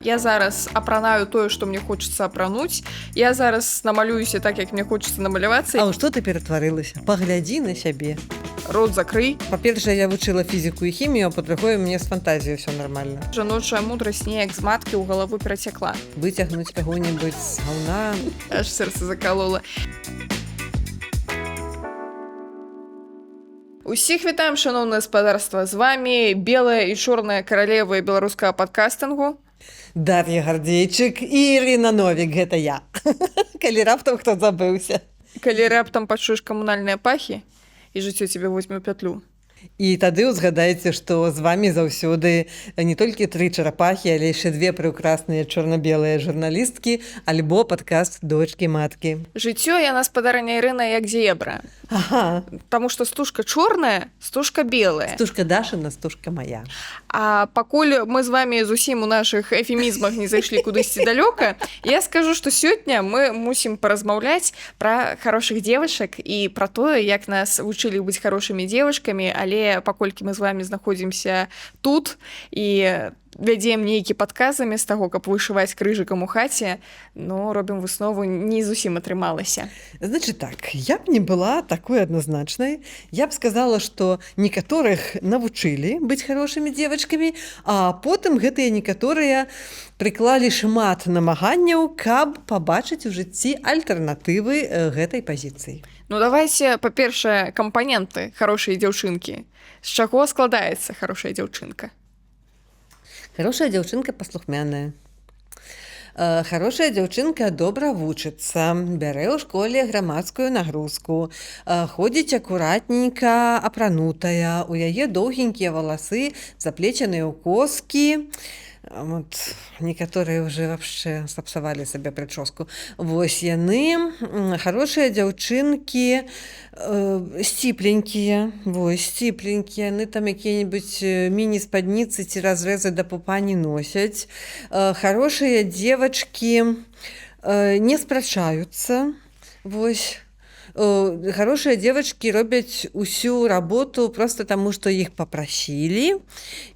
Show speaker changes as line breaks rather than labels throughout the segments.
Я зараз апранаю тое, што мне хочацца апрануць. Я зараз намалююся так, як мне хочацца намалявацца.
А ў што ты ператварылася? Паглядзі на сябе.
Рот закрый.
Па-першае, я вучыла фізіку і хімію, а па-другое, мне з фантазіяй ўсё нармальна.
Жаночая мудрасць неяк з маткі ў галаву перацякла.
Выцягнуць каго-небудзь з гаўна.
Аж сэрца закалола. Усіх вітаем, шаноўнае гаспадарства, з вами белая і чорная каралева беларускага падкастынгу.
Дар'я Гардзейчык і Ірына Новік, гэта я. Калі раптам хто забыўся.
Калі раптам пачуеш камунальныя пахі, і жыццё цябе возьме ў пятлю.
І тады ўзгадайце, што з вамі заўсёды не толькі 3 чарапахі, але яшчэ 2 прекрасныя чорна-белыя журналісткі, альбо падкаст дочкі-маткі.
Жыццё яна спадарня Ірына як зебра.
Ага.
Таму што стужка чорная, стужка белая.
Стужка Дашына, стужка мая.
А пакуль мы з вамі зусім у нашых эфемізмах не зайшлі кудысьці далёка, я скажу, што сёння мы мусім паразмаўляць пра хорошых дзевачак і пра тое, як нас вучылі быць хорошымі дзевачкамі, але паколькі мы з вамі знаходзімся тут і вядзем нейкі падказамі з таго, каб вышываць крыжыкам у хаце, но робім выснову, не зусім атрымалася.
Значит так, я б не была такой адназначнай. Я б сказала, што некаторых навучылі быць хорошымі дзевачкамі, а потым гэтыя некаторыя прыклалі шмат намаганняў, каб пабачыць у жыцці альтэрнатывы гэтай пазіцыі.
Ну давайте, па-першае, кампаненты хорошай дзяўчынкі. З чаго складаецца хорошая дзяўчынка?
Хорошая дзяўчынка паслухмяная. Хорошая дзяўчынка добра вучыцца, бярэ ў школе грамадскую нагрузку, ходзіць акуратненька апранутая, у яе доўгенькія валасы, заплечаныя ў коскі. Вот, некаторыя ўжо вообще сапсавалі сабе прычоску. Вось яны, хорошыя дзяўчынкі, сціпленькія, вось, сціпленькія, яны там якія-небудзь міні-спадніцы ці разрэзы да пупа не носяць. Хорошыя дзевачкі не спрачаюцца, вось. Хорошие девочки робяць усю работу просто таму, што іх попрасілі,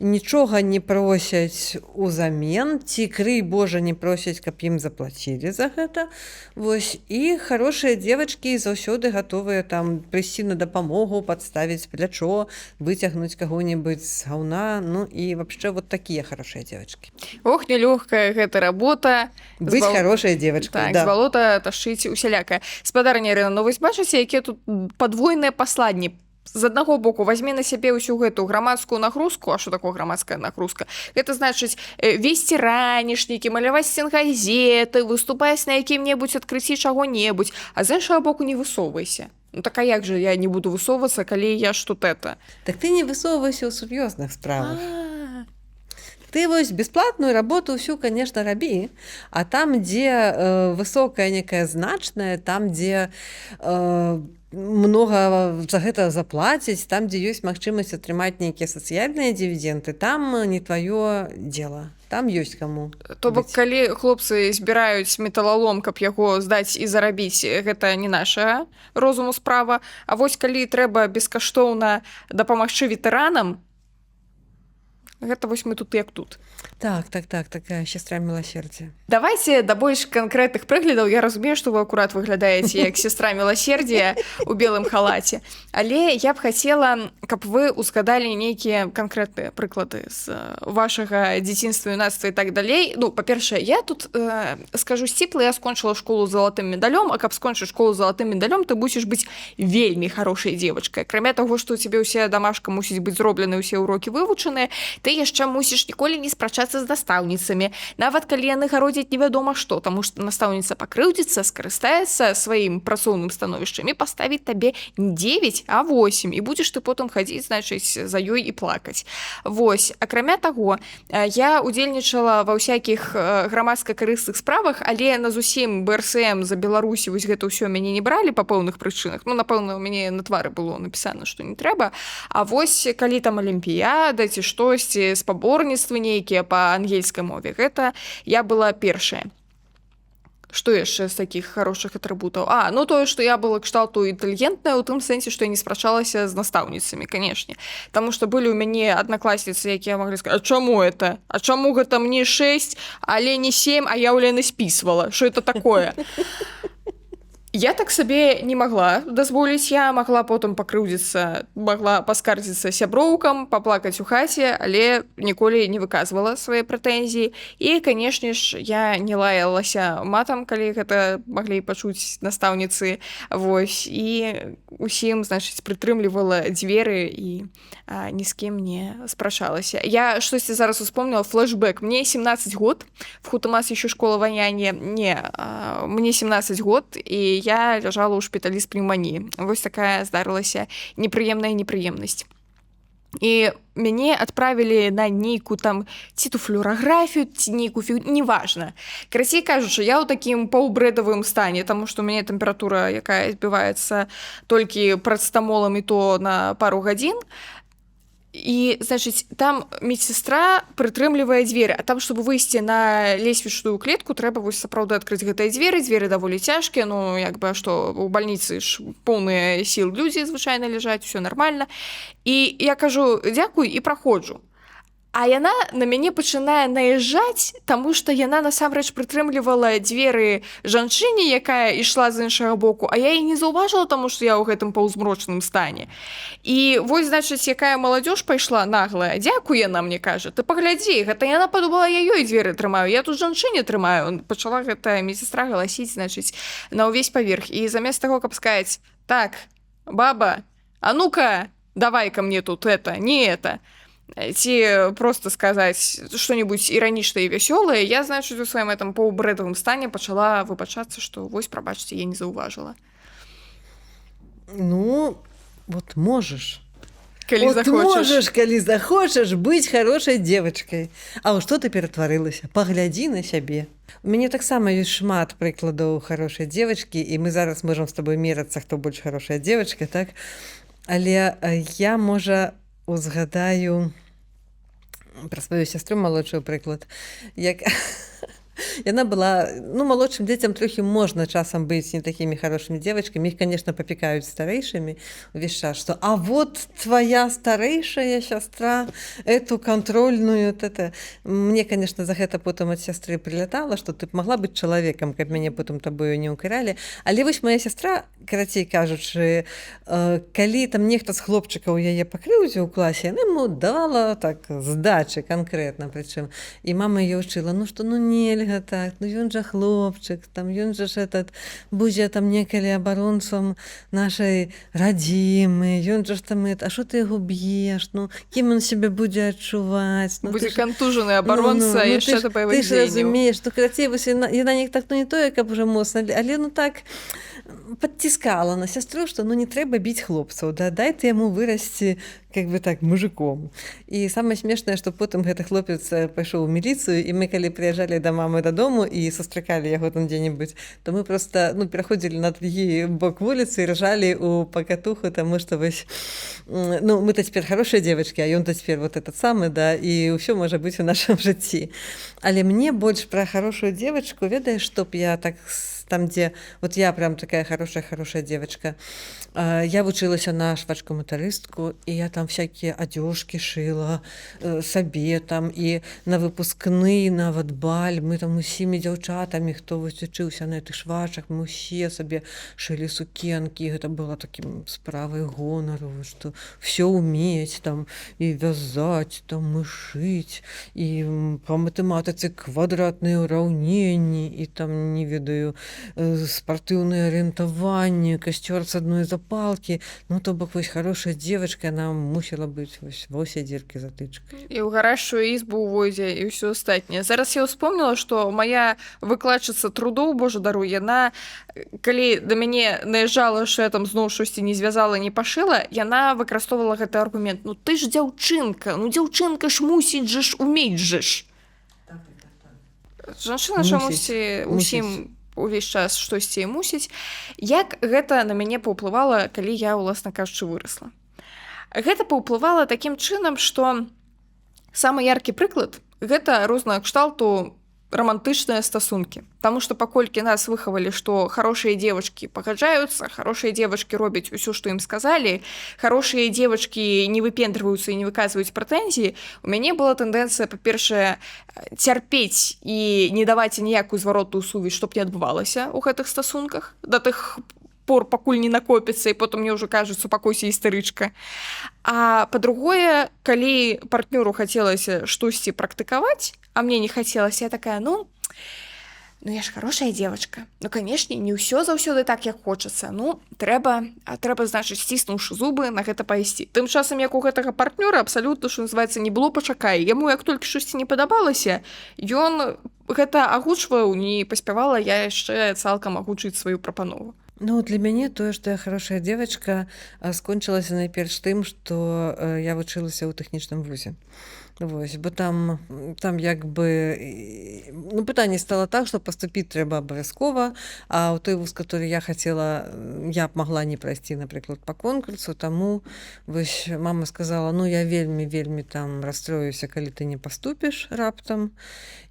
нічога не просяць узамен, ці, крый Божа, не просяць, каб ім заплацілі за гэта. Вось. І хорошие девочки заўсёды гатовыя там прыйсці на дапамогу, падставіць плячо, выцягнуць каго-небудзь з гаўна, ну і вообще вот такія хорошие девочки.
Ох, нелёгкая гэта работа.
Быць хорошая девочка.
Так, да. З балота ташыць усялякае. Спадарня Ірына, ну вось бачыце, якія тут падвойныя пасладні. З аднаго боку, вазьме на сябе ўсю гэту грамадскую нагрузку. А што такое грамадская нагрузка? Гэта значыць весці ранішнікі, маляваць сценгазеты, выступаць на якім-небудзь адкрыцці чаго-небудзь, а з іншага боку не высоўвайся. Ну так а як же я не буду высоўвацца, калі я ж тут это?
Так ты не высоўвайся ў сур'ёзных справах. Ты вось бесплатную работу ўсю, конечно, рабі, а там, дзе высокая некая значная, там, дзе много за гэта заплаціць, там, дзе ёсць магчымасць атрымаць нейкія сацыяльныя дывіденды, там не твоё дело. Там ёсць каму.
То бок, калі хлопцы збіраюць металалом, каб яго здаць і зарабіць, гэта не наша розуму справа. А вось калі трэба бескаштоўна дапамагчы ветэранам, гэта вось мы тут як тут.
Так, такая сестра милосердия.
Давайте да больш канкрэтных прыглядаў. Я разумею, што вы акурат выглядаеце як сестра милосердия у белым халаце. Але я б хацела, каб вы узгадалі нейкія канкрэтныя прыклады з вашага дзяцінства, юнацтва і так далей. Ну, па-першае, я тут скажу сціпла, я скончыла школу з залатым медалём, а каб скончыць школу з залатым медалём, ты мусіш быць вельмі хорошай дзевачкай. Акрамя таго, што у цябе ўся дамашка мусіць быць зроблены, ўсе ўрокі вывучаныя, ты яшчэ мусіш ніколі не спрачацца з настаўніцамі, нават калі яны гародзяць невядома што, таму што настаўніца пакрыўдзіцца, скарыстаецца сваім працоўным становішчам і паставіць табе не 9, а 8, і будзеш ты потым хадзіць, значыць, за ёй і плакаць. Вось, акрамя таго, я удзельнічала ва ўсякіх грамадска-карысных справах, але на зусім БРСМ за Беларусі вось гэта ўсё мяне не бралі па пэўных прычынах. Ну, напэўна, у мяне на твары было напісана, што не трэба. А вось, калі там алімпіяда ці штосьці, спаборніцтвы нейкія па ангельскай мове, гэта я была першая. Што яшчэ з такіх хорошых атрыбутаў? Ну тое, што я была кшталту інтэлігентная ў тым сэнсе, што я не спрачалася з настаўніцамі, канешне. Таму што былі ў мяне аднакласніцы, якія маглі сказаць: чаму это? А чаму гэта мне 6, але не 7, а я ў Лены спісвала? Што это такое? Я так сабе не магла дазволіць, я магла потым пакрыўдзіцца, магла паскардзіцца сяброўкам, паплакаць у хаце, але ніколі не выказвала свае прэтэнзіі. І, канешне ж, я не лаялася матам, калі гэта маглі пачуць настаўніцы. Вось, і усім, значыць, прытрымлівала дзверы і ні з кім не спрачалася. Я штосьці зараз успомніла флешбэк. Мне 17 год, в Хутамас еще школа ваяння. Не, мне 17 год, і я ляжала ў шпіталі з пнеўманіяй. Вось такая здарылася непрыемная непрыемнасць. І мяне адправілі на нейкую там ці ту флюараграфію, ці нейкую неважна. Карацей кажучы, я ў такім паўбрэдавым стане, таму што ў мяне тэмпература, якая збіваецца толькі парацетамолам, і то на пару гадзін. І, значыць, там медсестра прытрымлівае дзверы, а там, чтобы выйсці на лесвічную клетку, трэба вось сапраўды адкрыць гэтыя дзверы даволі цяжкія, ну, як бы, што у бальніцы ж поўныя сіл людзі звычайна ляжаць, усё нармальна. І я кажу: дзякуй, і праходжу. А яна на мяне пачынае наязджаць, таму што яна насамрэч прытрымлівала дзверы жанчыне, якая ішла з іншага боку, а я і не заўважыла, таму што я ў гэтым паўзмрочным стане. І вось, значыць, якая маладзёж пайшла наглая, дзякуй, яна мне кажа: ты паглядзі, гэта яна падумала, я ёй дзверы трымаю, я тут жанчыне трымаю. Пачала гэтая медсестра галасіць, значыць, на ўвесь паверх. І замест таго, каб сказаць: так, баба, а ну-ка, давай-ка мне тут это, не это, ці просто сказаць што-небудзь іранічнае і вясёлае, я, значыць, у сваім этом паўбрэдавым стане пачала выбачацца, што вось, прабачце, я не заўважыла.
Ну, вот можаш.
Калі захочаш.
Калі захочаш быць хорошай девачкай. А ў што ты ператварылася? Паглядзі на сябе. У мяне таксама ёсць шмат прыкладаў хорошай девачкі, і мы зараз можам з табой мерацца, хто больш хорошая девачка, так? Але я, можа, узгадаю пра сваю сястру малодшую прыклад. Як яна была, ну, малодшым дзецям трохі можна часам быць не такімі хорошымі девачкамі. Іх, конечно, папікаюць старэйшымі увесь час, што а вот твоя старэйшая сястра, эту контрольную, это. Мне, конечно, за гэта потым ад сястры прилятала, што ты б магла быць чалавекам, каб мяне потым табою не ўкаралі. Але вось моя сястра, карацей кажучы, калі там нехта з хлопчыкаў яе пакрыўдзіў у класе, яна яму давала так здачы канкрэтна, прычым. І мама яе ўчыла: ну што, ну нельга так, ну ён жа хлопчык, там ён жа ж этот будзе там некалі абаронцам нашай радзімы, ён жа ж там а што ты яго б'еш, ну кім ён сябе будзе адчуваць, ну,
будзе кантужаны абаронца, яшчэ да баявых дзеянняў.
Ты ж разумееш, што карацей, вось яна не так, ну не тое, каб уже моцна, але ну так падціскала на сястру, што ну не трэба біць хлопцаў, да, дай ты яму вырасці как бы так мужиком. І самае смешнае, што потым гэты хлопец пайшоў у міліцыю, і мы калі прыязджалі да мамы дадому і сустракалі яго там дзе-небудзь, то мы просто, ну, пераходзілі на другі бок вуліцы і ржалі у пакатуху, таму што вось, ну, мы-то цяпер хорошыя девачкі, а ён-то цяпер вот этот самы, да, і ўсё можа быць у нашым жыцці. Але мне больш пра хорошую девачку, ведаеш, што б я так там, дзе вот я прям такая хорошая девочка. Я вучылася на швачку-матарыстку, і я там всякие адзёжкі шыла сабе там, і на выпускны, нават баль, мы там усімі дзяўчатамі, хто вось вучыўся на гэтых швачах, мы усе сабе шылі сукенкі, гэта была такім справай гонару, што все умець там і вязаць, там і шыць, і па матэматыцы квадратныя ўраўненні, і там, не ведаю, спартыўнае арыентаванне, касцёр з адной запалкі. Ну, то бок, вось хорошая девочка, яна мусіла быць вось ва ўсе дзіркі затычкай.
І ў гарачую ізбу ўводзе, і ўсё астатняе. Зараз я ўспомніла, што моя выкладчыца трудоў, Божа даруй, яна, калі да мяне наязджала, што я там зноў штосьці не звязала, не пашыла, яна выкарыстоўвала гэты аргумент: ну ты ж дзяўчынка, ну дзяўчынка ж мусіць жа ж умець жа ж. Жанчына чамусьці усім увесь час штосьці мусіць. Як гэта на мяне паўплывала, калі я, уласна кажучы, вырасла? Гэта паўплывала такім чынам, што самы яркі прыклад — гэта рознага кшталту романтычныя стасункі. Таму што паколькі нас выхавалі, што хорошыя девочкі пагаджаюцца, хорошыя девочкі робяць усё, што ім сказалі, хорошыя девочкі не выпендрываюцца і не выказваюць прэтэнзіі, у мяне была тэндэнцыя, па-першае, цярпець і не даваць ніякую зваротную сувязь, што б не адбывалася ў гэтых стасунках, да тых пор, пакуль не накопіцца, і потым мне ўжо кажуць, супакойся, істэрычка. А па-другое, калі партнёру хацелася штосьці практыкаваць, а мне не хацелася, я такая, ну я ж хорошая девочка. Ну, канешне, не ўсё заўсёды так, як хочацца. Ну, трэба, значыць, сціснуўшы зубы, на гэта пайсці. Тым часам, як у гэтага партнёра абсалютна, што называецца, не было пачакай. Яму, як толькі штосьці не падабалася, ён гэта агучваў, не паспявала я яшчэ цалкам агучыць сваю прапанову.
Ну, для мяне тое, што я хорошая девочка, скончылася найперш тым, што я вучылася ў тэхнічным вузе. Вось, бо там як бы ну, пытанне стало так, што паступіць трэба абавязкова, а ў той вуз, который я хацела, я б магла не прайсці, напрыклад, па конкурсу, таму вось мама сказала, ну я вельмі там расстроюся, калі ты не паступіш раптам,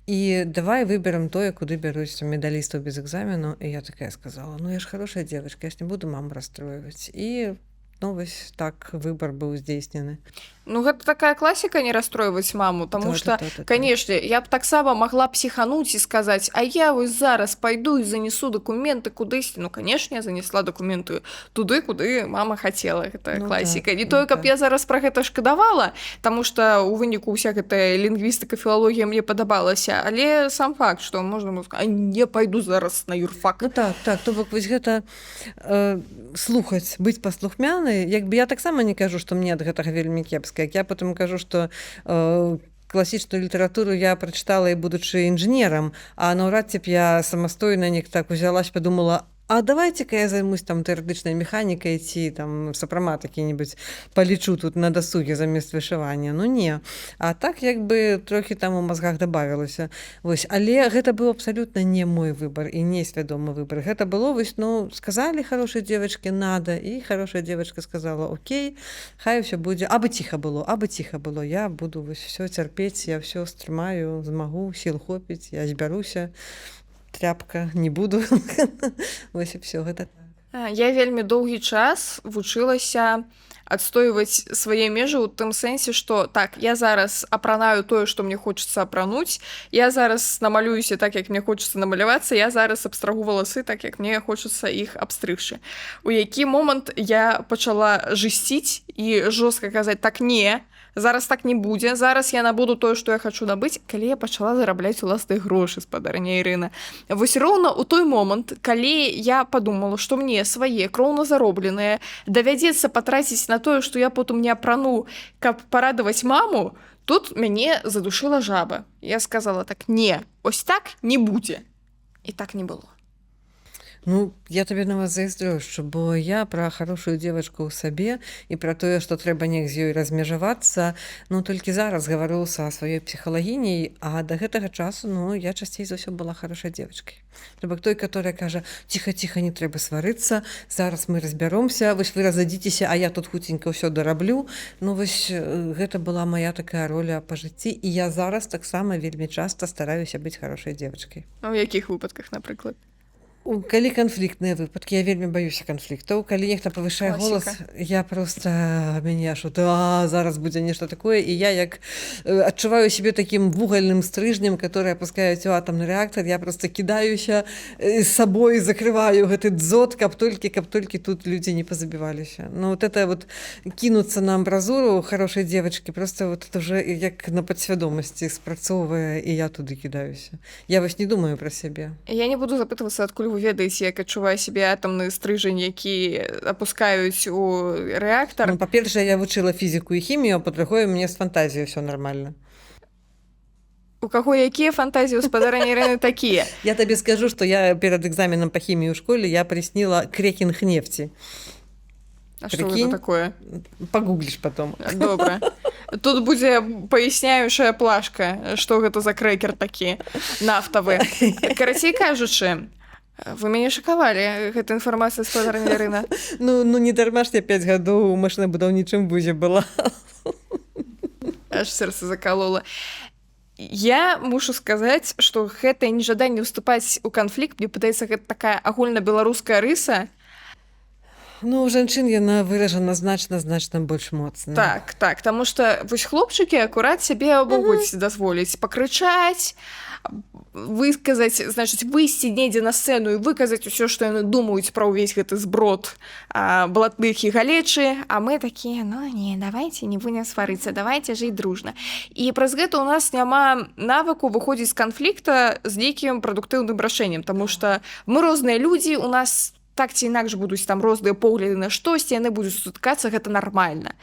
і давай выберем тое, куды бяруць медалістаў без экзамену. І я такая сказала, ну я ж хорошая девочка, я ж не буду маму расстроивать. І ну, вось так выбор быў здзейснены.
Ну, гэта такая класіка, не расстройваць маму, таму што, канешне, я б таксама магла псіхануць і сказаць, а я вось зараз пайду і занесу дакументы кудысьці. Ну, канешне, я занесла дакументы туды, куды мама хацела. Гэта класіка. Не тое, каб я зараз пра гэта шкадавала, таму што ў выніку ўся гэтая лінгвістыка, філалогія мне падабалася, але сам факт, што можна сказаць, а не пайду зараз на юрфак.
Ну так, то бок вось гэта слухаць, быць паслухмянай, як бы я таксама не кажу, што мне ад гэтага вельмі кепска. Я потым кажу, што класічную літаратуру я прачытала і будучы інжынерам, а наўрад ці б я самастойна неяк так узяла, падумала, а давайте-ка я займусь там тэарэтычнай механікай ці там сапрамат які-небудзь палічу тут на дасуге замест вышывання. Ну не. А так як бы трохі там у мазгах дабавілася. Вось, але гэта быў абсалютна не мой выбар і не свядомы выбар. Гэта было вось, ну, сказалі хорошай девочке надо, і хорошая девочка сказала, окей, хай ўсё будзе, абы ціха было, я буду вось всё цярпець, я всё стрымаю, змагу, сіл хопіць, я збяруся. Тряпка, не буду. Вось і все гэта.
Я вельмі доўгі час вучылася адстойваць свае межы ў тым сэнсе, што так, я зараз апранаю тое, што мне хочацца апрануць, я зараз намалююся так, як мне хочацца намалявацца, я зараз абстрагу валасы так, як мне хочацца іх абстрыгчы. У які момант я пачала жысціць і жорстка казаць, так не, зараз так не будзе, зараз я набуду тое, што я хачу набыць, калі я пачала зарабляць уласныя грошы, спадарня Ірына. Вось роўна ў той момант, калі я падумала, што мне свае кроўна заробленыя давядзецца патраціць на тое, што я потым не апрану, каб парадаваць маму, тут мяне задушыла жаба. Я сказала так, не, ось так не будзе. І так не было.
Ну, я табе на вас зайздрошчу, бо я пра хорошую девочку ў сабе і пра тое, што трэба неяк з ёй размежавацца, ну, толькі зараз гавару са сваёй псіхалагіняй, а да гэтага часу, ну, я часцей за ўсё была хорошай девочкай. Трэба той, которая кажа, ціха, не трэба сварыцца, зараз мы разбяромся, вось вы разадзіцеся, а я тут хуценька ўсё дараблю. Ну, вось гэта была моя такая роля па жыцці, і я зараз таксама вельмі часта стараюся быць хорошай девочкай.
А ў якіх выпадках, напрыклад?
Калі канфліктныя выпадкі, я вельмі баюся канфліктаў. Калі нехта павышае голас, я проста мяне аж зараз будзе нешта такое, і я як адчуваю сябе такім вугальным стрыжнем, который апускаюць у атамны рэактар, я проста кідаюся з сабой, закрываю гэты дзот, каб толькі тут людзі не пазабіваліся. Ну вот это вот кінуцца на амбразуру хорошай девочки, просто вот это уже як на падсвядомасці спрацоўвае, і я туды кідаюся. Я вось не думаю пра сябе.
Я не буду запытвацца, адкуль вы ведаеце, як адчувае сябе атамны стрыжань, які апускаюць у рэактар.
Ну, па-першае, я вучыла фізіку і хімію, а па-другое, мне з фантазіяй ўсё нармальна.
У каго якія фантазіі ў спадарні Ірыны такія?
Я табе скажу, што я перад экзаменам па хіміі ў школе я прысніла крекінг нефці.
А што гэта такое?
Пагугліш потом.
Добра. Тут будзе паясняючая плашка, што гэта за крэкер такі нафтавы. Карацей кажучы, вы мяне шакавалі, гэта інфармацыя спадарня Ірына.
Ну, не дарма ж я 5 гадоў у машынабудаўнічым вузе была.
Аж сэрца закалола. Я мушу сказаць, што гэтае нежаданне ўступаць у канфлікт, мне падаецца, гэта такая агульнабеларуская рыса.
Ну, у жанчын яна выражана значна больш моцна.
Так, таму што вось хлопчыкі акурат сябе могуць дазволіць пакрычаць, выказаць, значыць, выйсці недзе на сцэну і выказаць усё, што яны думаюць пра ўвесь гэты зброд блатных і галечы, а мы такія, ну не, давайте не будем сварыцца, давайте жыць дружна. І праз гэта ў нас няма навыку выходзіць з канфлікта з нейкім прадуктыўным рашэннем, таму што мы розныя людзі, у нас так ці інакш будуць там розныя погляды на штосьці, яны будуць сутыкацца, гэта нармальна.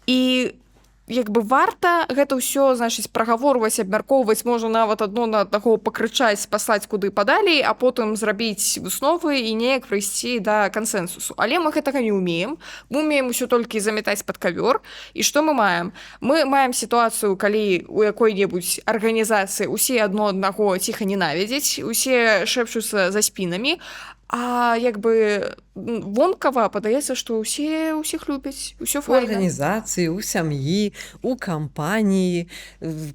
І як бы варта гэта ўсё, значыць, прагаворваць, абмяркоўваць, можа нават адно на аднаго пакрычаць, паслаць куды падалей, а потым зрабіць высновы і неяк прыйсці да кансэнсусу. Але мы гэтага не ўмеем. Мы ўмеем усё толькі замятаць пад кавёр. І што мы маем? Мы маем сітуацыю, калі у якой-небудзь арганізацыі усе адно аднаго ціха ненавідзяць, усе шэпчуцца за спінамі, а як бы вонкава падаецца, што ўсіх любяць, усё
У
файна.
арганізацыі, у сям'і, у кампаніі,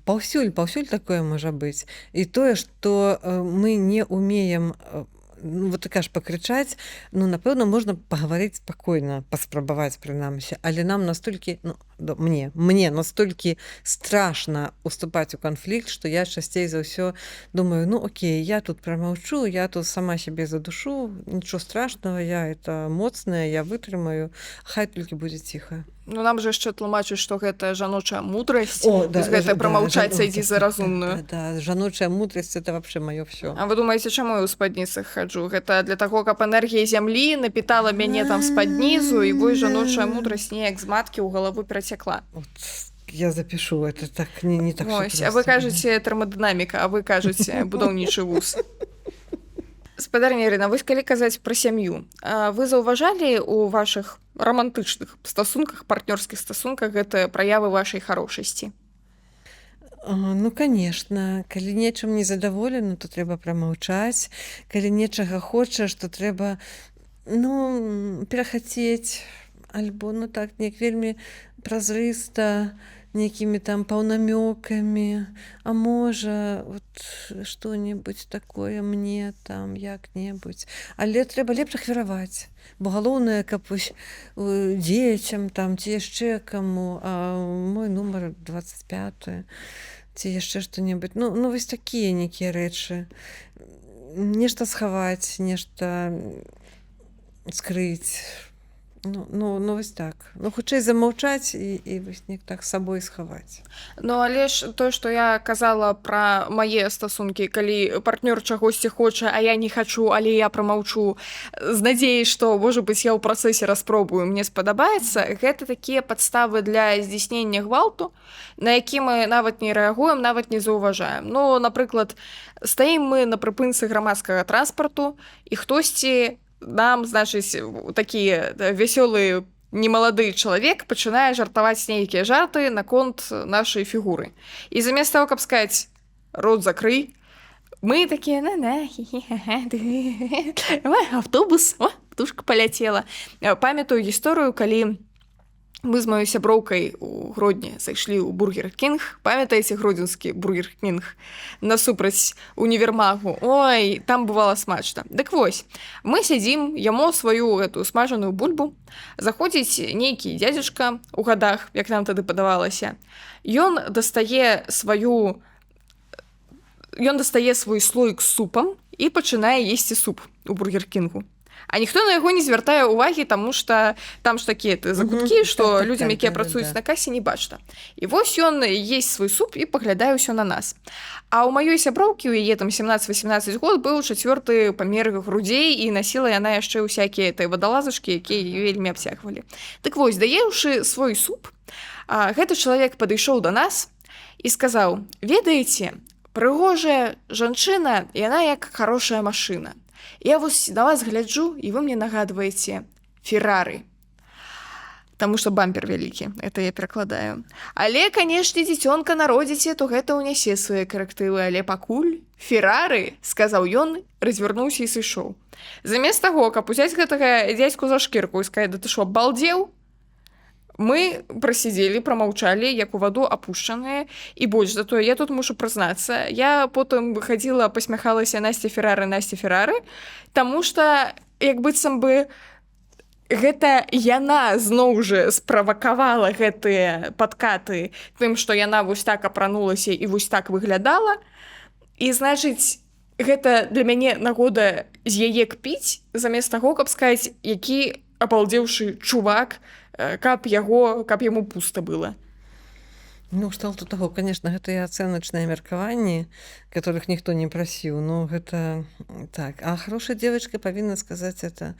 паўсюль такое можа быць. І тое, што мы не ўмеем вот так аж пакрычаць, ну, напэўна, можна пагаварыць спакойна, паспрабаваць прынамсі, але нам настолькі, ну, мне настолькі страшна уступаць у канфлікт, што я часцей за ўсё думаю, ну, окей, я тут прамаўчу, я тут сама сябе задушу, нічого страшного, я это моцная, я вытрымаю, хай толькі будзе ціха.
Ну, нам же яшчэ тлумачыць, што гэта жаночая мудрасць, гэта прамаўчаць, ідзі за разумную.
Да, жаночая мудрасць, это вообще маё всё.
А вы думаеце, чаму я ў спадніцах хаджу? Гэта для таго, каб энергія зямлі напітала мяне там спаднізу, і вось жаночая мудрасць неяк з маткі ў галаву перацякла.
Вот я запишу, это так не так.
Ось, а вы кажаце тэрмадынаміка, а вы кажаце будаўнічы вуз. Спадарня Ірына, вось калі казаць пра сям'ю, вы заўважалі ў вашых романтычных стасунках, партнёрскіх стасунках гэта праявы вашай харошасці?
Ну, конечно, калі нечым не задаволена, то трэба прамаўчаць, калі нечага хочаш, то трэба, ну, перахацець, альбо, ну так, неяк вельмі празрыста, нейкімі там паўнамёкамі, а можа, вот што-небудзь такое мне там як-небудзь. Але трэба лепш ахвяраваць, бо галоўнае, каб дзецям там ці яшчэ каму, а мой нумар 25, ці яшчэ што-небудзь. Ну, вось такія нейкія рэчы. Нешта схаваць, нешта скрыць. Ну, вось так. Ну, хутчэй замаўчаць і вось неяк так сабой схаваць.
Ну, але ж тое, што я казала пра мае стасункі, калі партнёр чагосьці хоча, а я не хачу, але я прамаўчу з надзеяй, што, можа быць, я ў працэсе распробую, мне спадабаецца, гэта такія падставы для здзяйснення гвалту, на які мы нават не рэагуем, нават не заўважаем. Ну, напрыклад, стаім мы на прыпынцы грамадскага транспарту, і хтосьці нам, значыць, такі вясёлы немалады чалавек пачынае жартаваць нейкія жарты наконт нашай фігуры. І замест таго, каб сказаць «рот закрый», мы такія автобус, птушка паляцела. Памятаю гісторыю, калі мы з маёй сяброўкай у Гродні зайшлі ў Бургер Кінг. Памятаеце гродзенскі Бургер Кінг насупраць універмагу? Ой, там бывала смачна. Дык вось, мы сядзім, яму сваю гэтую смажаную бульбу, заходзіць нейкі дзядзечка ў гадах, як нам тады падавалася. Ён дастае свой слоік з супам і пачынае есці суп у Бургер Кінгу. А ніхто на яго не звяртае ўвагі, таму што там ж такія закуткі, што людзям, якія працуюць на касе, не бачна. І вось ён есць свой суп і паглядае ўсё на нас. А ў маёй сяброўкі, у яе там 17-18 год, быў 4-й памер грудзей, і насіла яна яшчэ ўсякія вадалазачкі, якія вельмі абцягвалі. Дык вось, даеўшы свой суп, гэты чалавек падышоў да нас і сказаў: «Ведаеце, прыгожая жанчына, яна як хорошая машына. Я вось на вас гляджу, і вы мне нагадваеце Феррары». Таму што бампер вялікі, это я перакладаю. Але, канешне, дзіцёнка народзіце, то гэта ўнясе свае карэктывы, але пакуль Феррары, сказаў ён, развярнуўся і сышоў. Замест таго, каб узяць гэтага дзядзьку за шкірку і сказаць: «Да ты што, балдзеў? Мы прасидзелі, прамаўчалі, як у ваду апушчаныя, і больш за тое, я тут мушу прызнацца, я потым выхадзіла, пасмяхалася Насця Феррары, таму што як быццам бы гэта яна зноў жа справакавала гэтыя падкаты тым, што яна вось так апранулася і вось так выглядала. І значыць, гэта для мяне нагода з яе кпіць, замест таго, каб сказаць, які абалдзеўшы чувак, каб яму пуста было.
Ну, кшталту таго, конечно, гэта і ацэначныя меркаванні, которых ніхто не прасіў. Ну, гэта так. А хорошая девочка павінна сказаць это.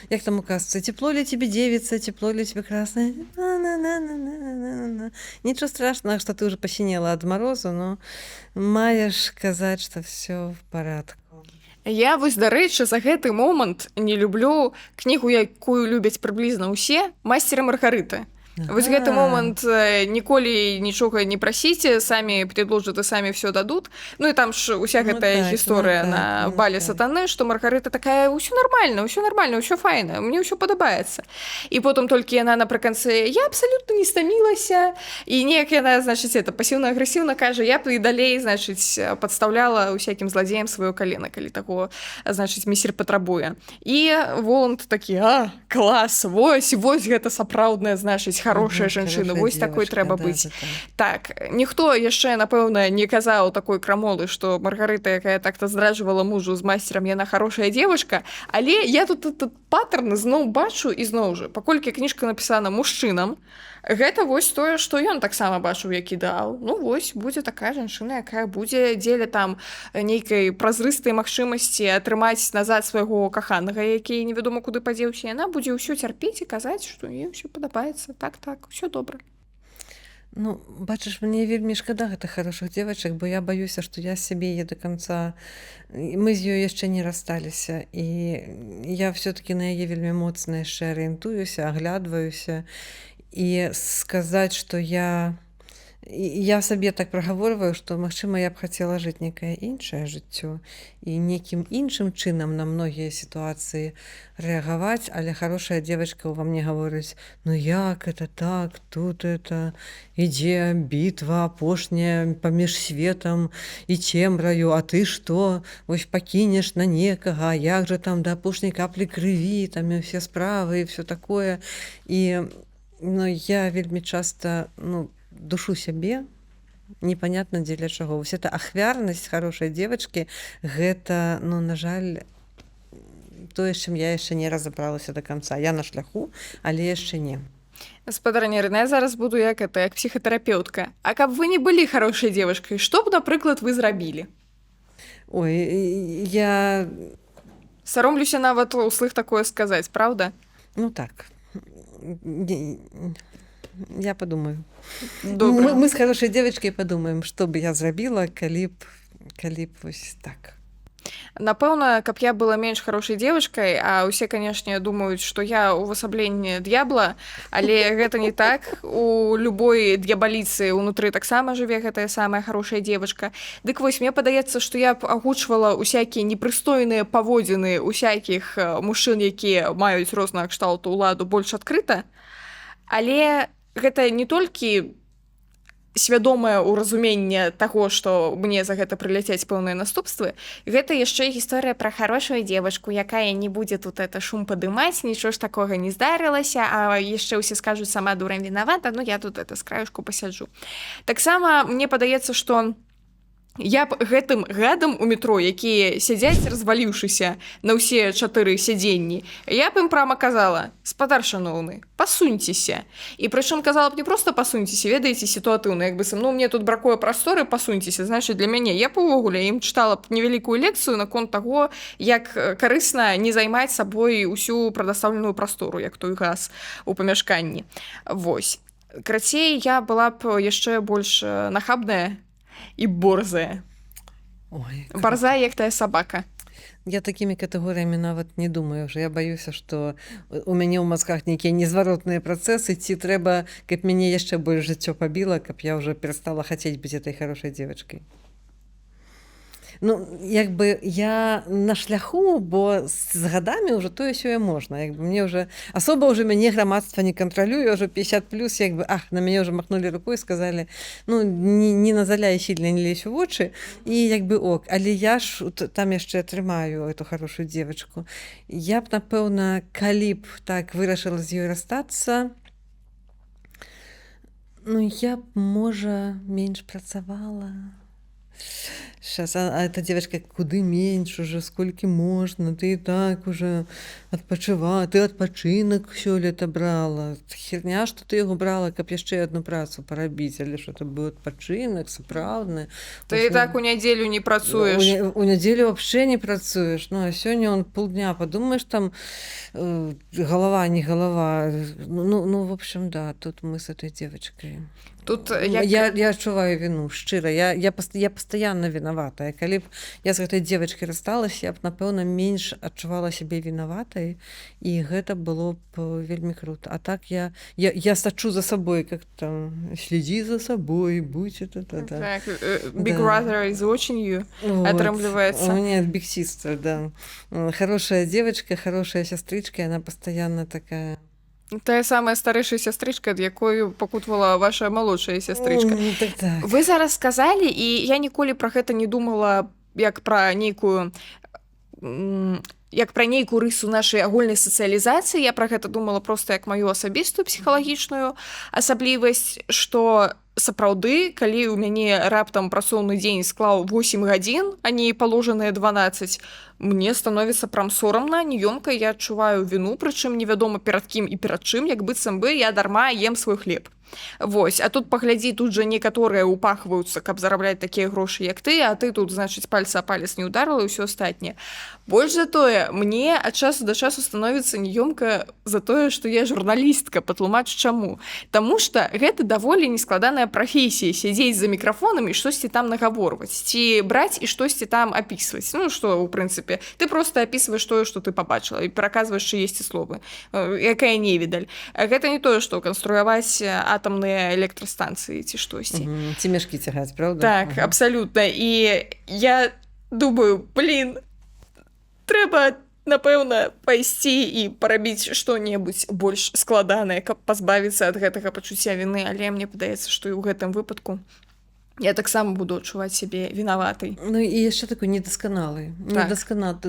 Як там у казцы, тепло ли тебе, девица, тепло ли тебе, красная? Нічого страшного, што ты уже посинела ад морозу, но маеш казаць, што все в порядку.
Я вось, дарэчы, за гэты момант не люблю кнігу, якую любяць прыблізна ўсе, «Мастер і Маргарыта». Вось гэты момант ніколі нічога не прасіце, самі предложат і самі все дадут. Ну і там ж уся гэтая гісторыя на бале сатаны, што Маргарыта такая, ўсё нормально, ўсё файна, мне ўсё падабаецца. І потым толькі яна напрыканцы, я абсалютна не стамілася, і неяк яна, значыць, это пасіўна-агрэсіўна кажа, я б і далей, значыць, падстаўляла усякім зладзеям сваё калена, калі таго, значыць, месір патрабуе. І Воланд такі, клас, вось гэта сапраўдная, значыць, хорошая жанчына, вось такой трэба быць. Так, ніхто яшчэ, напэўна, не казаў такой крамолы, што Маргарыта, якая так-то здраджвала мужу з масцерам, яна хорошая девочка, але я тут паттерн зноў бачу і зноў жа, паколькі кніжка напісана мужчынам, гэта вось тое, што ён таксама бачыў як ідэал. Ну вось, будзе такая жанчына, якая будзе дзеля там нейкай празрыстай магчымасці атрымаць назад свайго каханага, які невядома куды падзеўся, яна будзе ўсё цярпець і казаць, што ёй ўсё падабаецца. Так, ўсё добра.
Ну, бачыш, мне вельмі шкада гэтых хорошых девачак, бо я баюся, што я сябе яе до конца... Мы з ёй яшчэ не рассталіся, і я все-таки на яе вельмі моцна яшчэ арыентуюся, аглядваюся, і сказаць, што я сабе так прагаворваю, што, магчыма, я б хацела жыць некае іншае жыццё і некім іншым чынам на многія сітуацыі рэагаваць, але хорошая девочка ўва мне гаворыць, ну як это так, тут это ідзе бітва апошняя паміж светам і цемраю, а ты што, вось пакінеш на некага, як жа там да апошняй каплі крыві, там і ўсе справы і все такое. І я вельмі часта, душу сябе, непонятно дзеля чаго. Вось эта ахвярнасць хорошай девочки, гэта, на жаль, тое, з чым я яшчэ не разабралася до конца. Я на шляху, але яшчэ не.
Спадарня Ірына, я зараз буду як псіхатэрапеўтка. А каб вы не былі хорошай девочкай, што б, напрыклад, вы зрабілі?
Ой, я...
Саромлюся нават услых такое сказаць, правда?
Ну так. Я подумаю. Мы с хорошей девочкой подумаем, что бы я зрабіла, калі б вось так.
Напэўна, каб я была менш хорошай девочкай, а ўсе, канешне, думаюць, што я ўвасабленне д'ябла, але гэта не так. У любой д'ябаліцы ўнутры таксама жыве гэтая самая хорошая девочка. Дык вось, мне падаецца, што я б агучвала усякія непрыстойныя паводзіны усякіх мужчын, якія маюць рознага кшталту ўладу больш адкрыта, але гэта не толькі свядомае ўразуменне таго, што мне за гэта прыляцяць пэўныя наступствы, гэта яшчэ гісторыя пра хорошую девочку, якая не будзе тут шум падымаць, нічого ж такога не здарылася, а яшчэ ўсе скажуць, сама дурань вінавата, я тут з краюшку пасяджу. Таксама мне падаецца, што я б гэтым гадам у метро, якія сядзяць, разваліўшыся на ўсе 4 сядзенні, я б ім прама казала, спадар шаноўны, пасуньцеся. І прычым казала б не проста пасуньцеся, ведаеце, сітуатыўна, як бы мне тут бракуе прасторы, пасуньцеся, значыць, для мяне. Я б увогуле ім чытала б невялікую лекцыю наконт таго, як карысна не займаць сабой усю прадастаўленую прастору, як той газ у памяшканні. Вось. Крацей, я была б яшчэ больш нахабная і борзая. Барзая, як тая сабака.
Я такімі катэгорыямі нават не думаю уже. Я баюся, што у мяне ў мазгах нейкія незваротныя працэсы, ці трэба, каб мяне яшчэ больш жыццё пабіла, каб я ўжо перастала хацець быць этой хорошай девочкой. Ну, як бы я на шляху, бо з гадамі ўжо тое сёе можна. Як бы мне ўжо асоба ўжо мяне грамадства не кантралюе, ўжо 50+, як бы на мяне ўжо махнулі рукой, сказалі, ну, не назаляй сильно, не лезь у вочы, і як бы ок. Але я ж там яшчэ атрымаю эту хорошую девочку. Я б, напэўна, калі б так вырашыла з ёй расстацца, ну, я б, можа, менш працавала. Сейчас, эта девочка, куды меньш уже, сколькі можна, ты і так уже адпачыва, ты адпачынак сёлета брала. Херня, што ты яго брала, каб яшчэ адну працу парабіць, але што это быў адпачынак, сапраўдны.
Ты і так у нядзелю не працуеш.
У нядзелю вообще не працуеш. Ну, а сёння он полдня, падумаеш, там голова, не голова. Ну, в общем, да, тут мы с этой девочкой.
Тут
я адчуваю віну шчыра, я пастаянна вінаватая. Калі б я з гэтай девочкай рассталась, я б, напэўна, менш адчувала сябе вінаватай, і гэта было б вельмі круто. А так я сачу за сабой, как там, следи за сабой, будь это.
Так, Big Brother is watching you, атрымліваецца.
Нет, Big Sister, да. Хорошая девочка, хорошая сястрычка, она постоянно такая...
Тая самая старэйшая сястрычка, ад якой пакутавала ваша малодшая сястрычка.
Так.
Вы зараз сказалі, і я ніколі пра гэта не думала як пра нейкую рысу нашай агульнай сацыялізацыі. Я пра гэта думала проста як маю асабістую псіхалагічную асаблівасць, што сапраўды, калі ў мяне раптам працоўны дзень склаў 8 гадзін, а не паложаныя 12, мне становіцца прям сорамна, неёмка, я адчуваю віну, прычым невядома перад кім і перад чым, як быццам бы я дарма ем свой хлеб. Вось, а тут паглядзі, тут жа некаторыя упахваюцца, каб зарабляць такія грошы, як ты, а ты тут, значыць, пальца о палец не ударыла і ўсё астатняе. Больш за тое, мне ад часу да часу становіцца неёмка за тое, што я журналістка, патлумач чаму. Таму што гэта даволі нескладаная прафесія, сядзець за мікрафонам і штосьці там нагаворваць, ці браць і штосьці там апісваць. Ну, што, у прынцыпе, ты проста апісваеш тое, што ты пабачыла, і пераказваеш чыесьці словы, якая невідаль. Гэта не тое, што канструяваць атамныя электрастанцыі ці штосьці.
Ці мяшкі цягаць, правда?
Так, абсалютна. І я думаю, трэба, напэўна, пайсці і парабіць што-небудзь больш складанае, каб пазбавіцца ад гэтага пачуцця віны, але мне падаецца, што і ў гэтым выпадку я таксама буду адчуваць сябе вінаватай.
Ну і яшчэ такой недасканалы.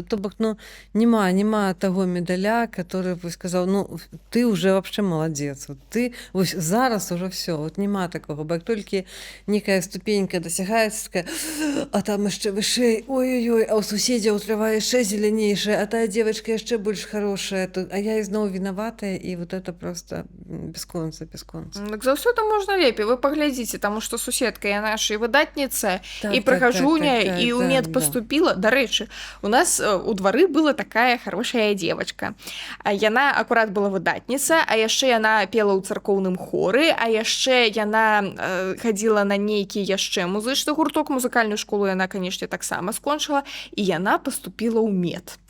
То бок, ну, няма таго медаля, который бы сказаў, ну, ты уже вообще молодец. Вот ты вось зараз уже все, вот няма такого. Бо як толькі некая ступенька дасягаецца, такая, а там яшчэ вышэй, ой-ой-ой, а ў суседзяў трава яшчэ зелянейшая, а тая девочка яшчэ больш хорошая, а я ізноў вінаватая, і вот это просто бясконца.
Так заўсёды можна лепей. Вы паглядзіце, таму што суседка, яна і выдатніца, і прыгажуня, і ў мед паступіла. Дарэчы, у нас у двары была такая хорошая девочка. Яна акурат была выдатніца, а яшчэ яна пела ў царкоўным хоры, а яшчэ яна хадзіла на нейкі яшчэ музычны гурток, музыкальную школу яна, канешне, таксама скончыла, і яна паступіла ў мед.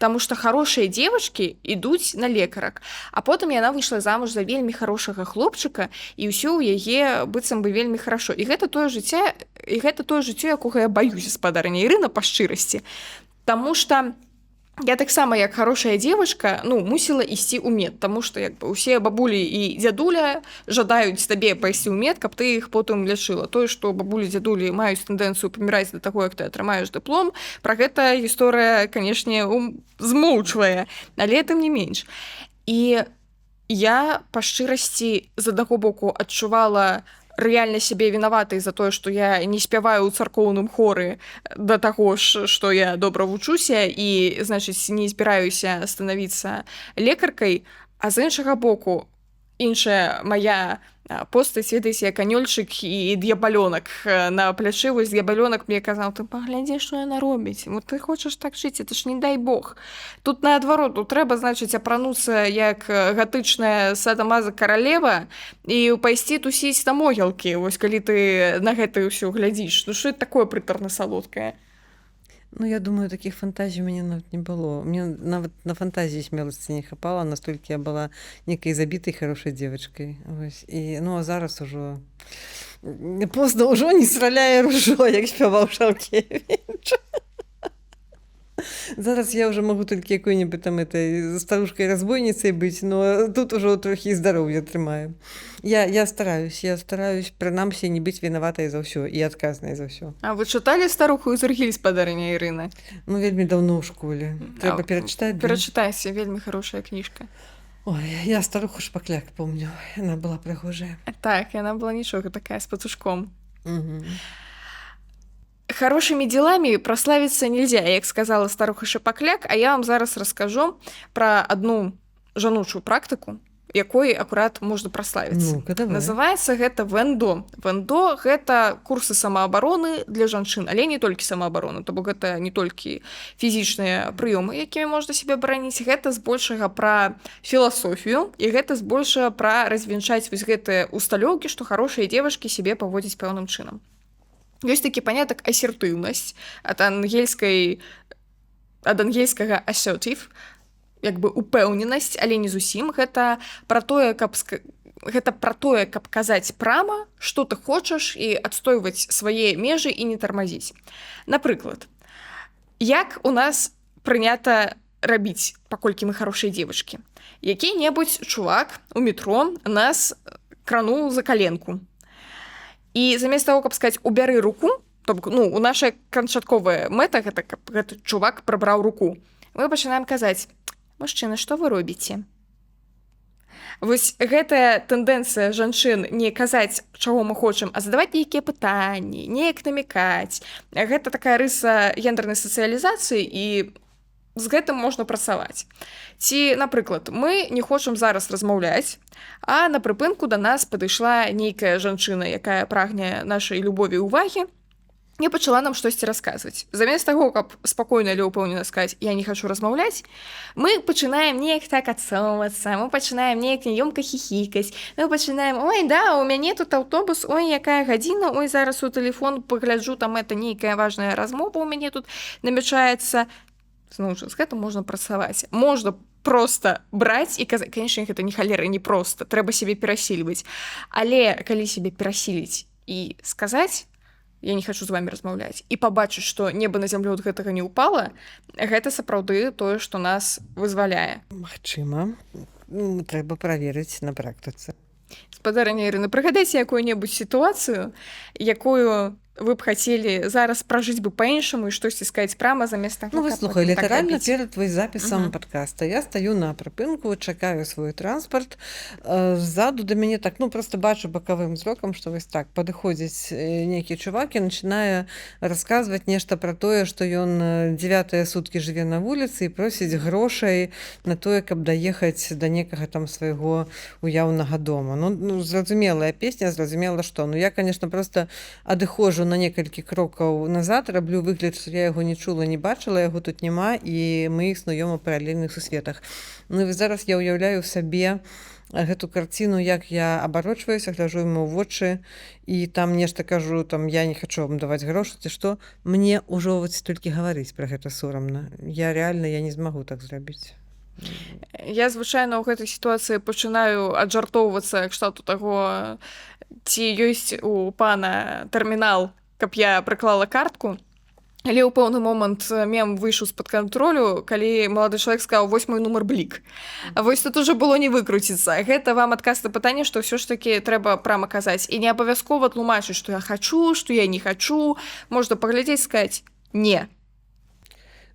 Таму што хорошыя девочкі ідуць на лекарак, а потым яна выйшла замуж за вельмі хорошага хлопчыка, і ўсё ў яе быццам бы вельмі хорошо. І гэта тое жыццё, якога я баюся, спадарня Ірына, па шчырасці. Таму што я таксама, як хорошая девочка, ну, мусіла ісці ў мед, таму што як бы усе бабулі і дзядуля жадаюць табе пайсці ў мед, каб ты іх потым лячыла. Тое, што бабулі, дзядулі маюць тэндэнцыю паміраць да таго, як ты атрымаеш дыплом, пра гэта гісторыя, канешне, змоўчвае, але тым не менш. І я па шчырасці з аднаго боку адчувала рэальна сябе вінаватай за тое, што я не спяваю ў царкоўным хоры да таго ж, што я добра вучуся і, значыць, не збіраюся станавіцца лекаркай, а з іншага боку, іншая моя постаць, ведаеце, як анёльчык і д'ябалёнак на плячы. Вось д'ябалёнак мне казаў, ты паглядзі, што яна робіць. Вот ты хочаш так жыць, это ж не дай Бог. Тут наадварот, тут трэба, значыць, апрануцца як гатычная садамаза каралева і пайсці тусіць на могілкі, вось калі ты на гэта ўсё глядзіш. Ну што это такое прытарна-салодкае?
Ну, я думаю, таких фантазій у мяне нават не было. Мне нават на фантазіі смеласці не хапала, настолькі я была некай забітай хорошай девочкой. Вось. І, ну, а зараз ужо Позна ўжо не страляе ружо, як спяваў Шаўкевіч. Зараз я уже могу толькі какой-нибудь там этой старушкой-разбойницей быць, но тут ужо трохі здароўя трымаю. Я стараюсь прынамсі не быць вінаватай за ўсё і адказнай за ўсё.
А вы чыталі старуху з Іргіль спадарыня Ірыны?
Ну, вельмі даўно ў школе. Трэба перачытаць.
Перачытайце, вельмі хорошая кніжка.
Ой, я старуху Шпакляк помню. Яна была прыгожая.
Так, яна была нічога такая, з пацушком.
Угу.
Хорошими делами прославиться нельзя, як сказала старуха Шапакляк, а я вам зараз раскажу про одну жаночую практыку, якой акурат можна праславіцца.
Ну-ка, давай.
Называецца гэта вэндо. Вэндо — гэта курсы самаабароны для жанчын, але не толькі самаабароны, то бок гэта не толькі фізічныя прыёмы, якімі можна сябе бараніць, гэта збольшага пра філасофію, і гэта збольшага пра развенчаць вось гэтыя усталёўкі, што хорошыя дзевачкі сябе паводзяць пэўным чынам. Ёсць такі панятак асертыўнасць ад ангельскага assertive, як бы упэўненасць, але не зусім. Гэта пра тое, каб казаць прама, што ты хочаш, і адстойваць свае межы і не тармазіць. Напрыклад, як у нас прынята рабіць, паколькі мы хорошыя дзевачкі. Які-небудзь чувак у метро нас крануў за каленку. І замест таго, каб сказаць «убяры руку», то бок, ну, у наша канчатковая мэта гэта каб гэты чувак прабраў руку. Мы пачынаем казаць «Мужчына, што вы робіце?» Вось гэтая тэндэнцыя жанчын не казаць, чаго мы хочам, а задаваць нейкія пытанні, неяк намекаць. Гэта такая рыса гендернай сацыялізацыі, і з гэтым можна працаваць. Ці, напрыклад, мы не хочам зараз размаўляць, а на прыпынку да нас падышла нейкая жанчына, якая прагне нашай любові і ўвагі, і пачала нам штосьці расказваць. Замест таго, каб спакойна але ўпэўнена сказаць «я не хачу размаўляць», мы пачынаем неяк так адцоўвацца, мы пачынаем неяк няёмка хіхікаць, мы пачынаем «ой, да, у мяне тут аўтобус, ой, якая гадзіна, ой, зараз у тэлефон пагляджу, там это нейкая важная размова у мяне тут намячаецца». Зноў жа, з гэтым можна працаваць. Можна проста браць і казаць, канешне, гэта не халера, не проста, трэба сябе перасільваць. Але калі сябе перасіліць і сказаць «я не хачу з вамі размаўляць» і пабачыць, што неба на зямлю ад гэтага не ўпала, гэта сапраўды тое, што нас вызваляе.
Магчыма, трэба праверыць на практыцы.
Спадарыня Ірына, прыгадайце якую-небудзь сітуацыю, якую вы б хацелі зараз пражыць бы па-іншаму і штосьці сказаць прама замест таго,
Ну,
каб
выслухай,
так
літаральна
рабіць.
перад твой запісам падкаста. Я стаю на прыпынку, чакаю свой транспарт. Ззаду да мяне так, ну, просто бачу бакавым зрокам, што вось так падыходзіць нейкі чувак і начинае расказваць нешта пра тое, што ён 9-е суткі жыве на вуліцы і просіць грошай на тое, каб даехаць да некага там свайго уяўнага дома. Ну, зразумелая песня, зразумела што. Ну, я, конечно, просто адыходжу на некалькі крокаў назад, раблю выгляд, што я яго не чула, не бачыла, яго тут няма, і мы існуем у паралельных сусветах. Ну і зараз я ўяўляю сабе гэту карціну, як я абарочваюся, гляжу яму ў вочы, і там нешта кажу, там, я не хачу вам даваць грошы, ці што, мне ўжо вот толькі гаварыць пра гэта сорамна. Я реально, я не змагу так зрабіць.
Я звычайна ў гэтай сітуацыі пачынаю аджартоўвацца кшталту таго, ці ёсць у пана тэрмінал, каб я прыклала картку. Але ў пэўны момант мем выйшаў з-пад кантролю, калі малады чалавек сказаў «вось мой нумар блік». А вось тут ужо было не выкруціцца. Гэта вам адказ на пытанне, што ўсё ж такі трэба прама казаць. І не абавязкова тлумачыць, што я хачу, што я не хачу. Можна паглядзець, сказаць «не».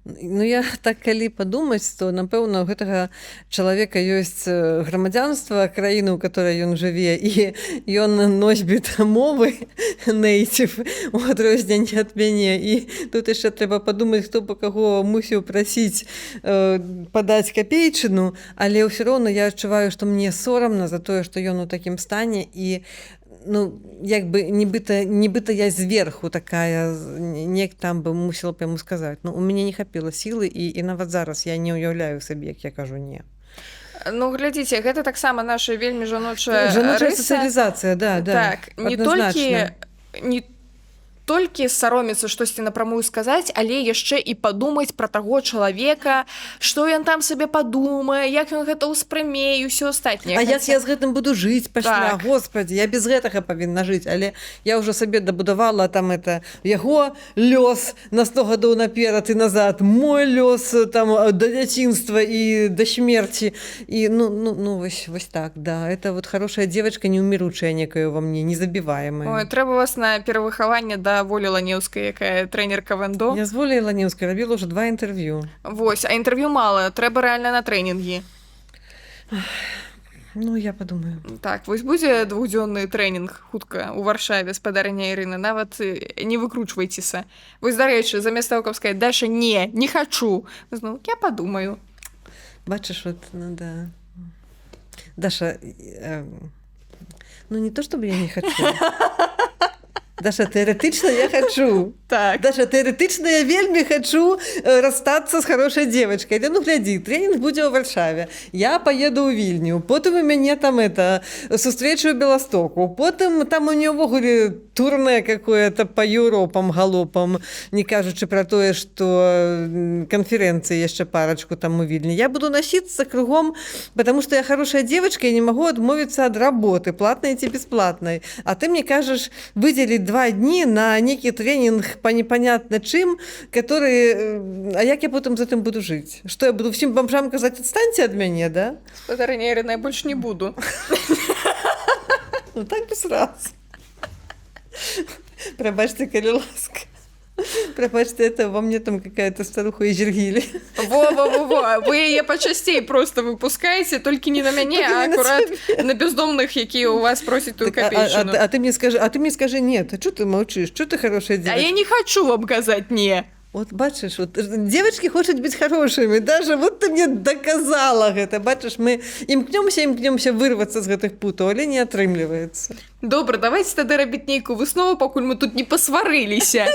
Ну, я так калі падумаць, то, напэўна, у гэтага чалавека ёсць грамадзянства краіны, у которой ён жыве, і ён носьбіт мовы native, у адрозненні ад мяне. І тут яшчэ трэба падумаць, хто па каго мусіў прасіць падаць капейчыну, але ўсё роўна я адчуваю, што мне сорамна за тое, што ён у такім стане, і ну, як бы, нібыта я зверху такая, неяк там бы мусіла б яму сказаць. Ну, у мяне не хапіла сілы, і нават зараз я не ўяўляю сабе, як я кажу «не».
Ну, глядзіце, гэта таксама наша вельмі жаночая
Жаночая
рыса.
сацыялізацыя, да.
Так, не толькі... толькі саромецца штосьці напрамую сказаць, але яшчэ і падумаць пра таго чалавека, што ён там сабе падумае, як ён гэта ўспрыме і ўсё астатняе.
А як я з гэтым буду жыць пасля?
Так.
Господи, я без гэтага павінна жыць, але я ўжо сабе дабудавала там это яго лёс на 100 гадоў наперад і назад, мой лёс там да дзяцінства і да смерці. І вось так, да. Это вот хорошая девочка, неуміручая некая во мне, незабіваемая.
Ой, трэба вас на перавыхаванне да Волі Ланеўскай, якая трэнерка Вэндо.
Я з Волей Ланеўскай рабіла ўжо 2 інтэрв'ю.
Вось, а інтэрв'ю мала, трэба рэальна на трэнінгі.
Ну, я подумаю.
Так, вось будзе двухдзённы трэнінг хутка ў Варшаве, спадарня Ірына, нават не выкручвайцеся. Вось, дарэчы, замест таго, каб сказаць, Даша, не хачу. Ну, я падумаю.
Бачыш, вот, ну да. Даша, ну не то, чтобы я не хочу. Даша, теоретично я хочу.
Так.
Даша, теоретично я вельмі хочу расстаться с хорошей девочкой. Ну, гляди, тренинг будзе ў Варшаве. Я поеду ў Вільню. Потым у мяне там сустрэчу ў Беластоку. Потым там у нее ўвогуле турне какое-то по Европам галопам, не кажучы про тое, что конференции яшчэ парочку там у Вільні. Я буду носиться кругом, потому что я хорошая девочка и не могу отмовиться от работы, платной и бесплатной. А ты мне кажешь выделить 2 дні на некий тренинг по непонятно чым, который... А як я потом за этим буду жить? Что я буду всем бомжам казать, отстаньте от меня, да?
Спадарня Ірына, я больше не буду.
Ну так без раз. Пробачьте, коли ласка. Пробачьте, это во мне там какая-то старуха из Жиргили.
Во, вы яе пачасцей просто выпускаеце, толькі не на мяне, а акурат на бездомных, якія у вас просяць тую капейчыну.
А ты мне скажи нет, а что ты молчишь? Что ты хорошая девочка?
А я не хочу вам казаць не.
Вот бачишь, вот девочки хотят быть хорошими, даже вот ты мне доказала гэта. Бачишь, мы імкнёмся вырваться з гэтых путаў, але не атрымліваецца.
Добра, давайте тады рабіць нейкую выснову, пакуль мы тут не пасварыліся.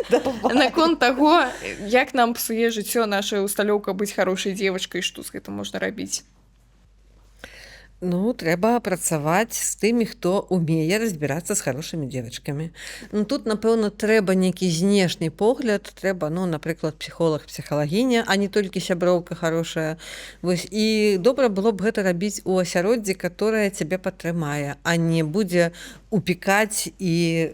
Наконт таго, як нам псуе жыццё наша усталёўка быць хорошай девочкай, што з гэтым можна рабіць.
Ну, трэба працаваць з тымі, хто умее разбірацца з хорошымі девачкамі. Ну, тут, напэўна, трэба нейкі знешні погляд, трэба, ну, напрыклад, псіхолог, псіхалагіня, а не толькі сяброўка хорошая. Вось, і добра было б гэта рабіць у асяроддзі, которое цябе падтрымае, а не будзе упікаць і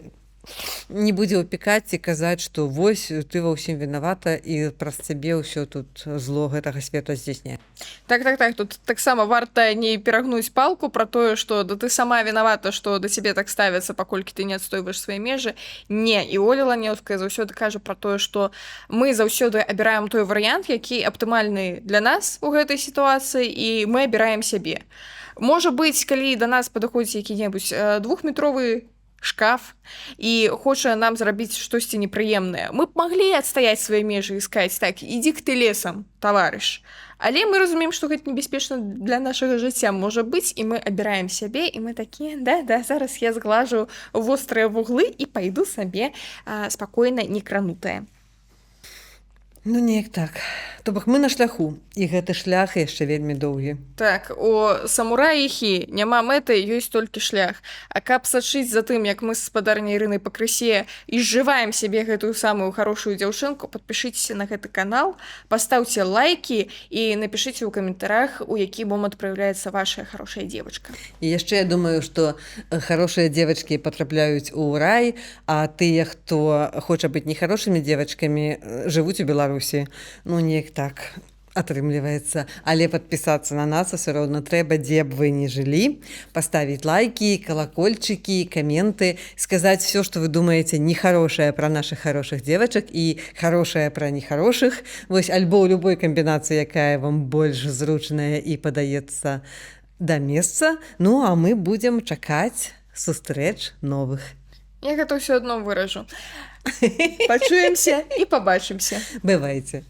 не будзе ўпікаць і казаць, што вось ты ва ўсім вінавата і праз цябе ўсё тут зло гэтага свету здзейсняе.
Так, тут таксама варта не перагнуць палку пра тое, што да ты сама вінавата, што да цябе так ставяцца, паколькі ты не адстойваеш свае межы. Не, і Оля Ланеўская заўсёды кажа пра тое, што мы заўсёды абіраем той варыянт, які аптымальны для нас у гэтай сітуацыі, і мы абіраем сябе. Можа быць, калі да нас падыходзіць які-небудзь 2-метровы шкаф і хоча нам зрабіць штосьці непрыемнае. Мы б маглі адстаяць свае межы і сказаць, так, ідзі ты лесам, таварыш. Але мы разумеем, што гэта небяспечна для нашага жыцця можа быць, і мы абіраем сябе, і мы такія, да, зараз я зглажу вострыя вуглы і пайду сабе спакойна, не кранутая.
Ну, неяк так. То бок мы на шляху, і гэты шлях яшчэ вельмі доўгі.
Так, у самураіхі няма мэты, ёсць толькі шлях. А каб сачыць за тым, як мы з спадарняй Ірынай пакрысе і зжываем сябе гэтую самую хорошую дзяўчынку, падпішыцеся на гэты канал, пастаўце лайкі і напішыце ў каментарах, у які момант праяўляецца ваша хорошая девочка.
І яшчэ я думаю, што хорошыя девачкі патрапляюць у рай, а тыя, хто хоча быць нехарошымі девачкамі, жывуць у Беларусі. Ну, неяк так атрымліваецца. Але падпісацца на нас усё роўна трэба, дзе б вы не жылі, паставіць лайкі, калакольчыкі, каменты, сказаць все, што вы думаеце нехарошае пра нашых хорошых девачак і хорошае пра нехарошых. Вось, альбо ў любой камбінацыі, якая вам больш зручная і падаецца да месца. Ну, а мы будзем чакаць сустрэч новых.
Я гэта ўсё адно выражу. Пачуемся і пабачымся.
Бывайце.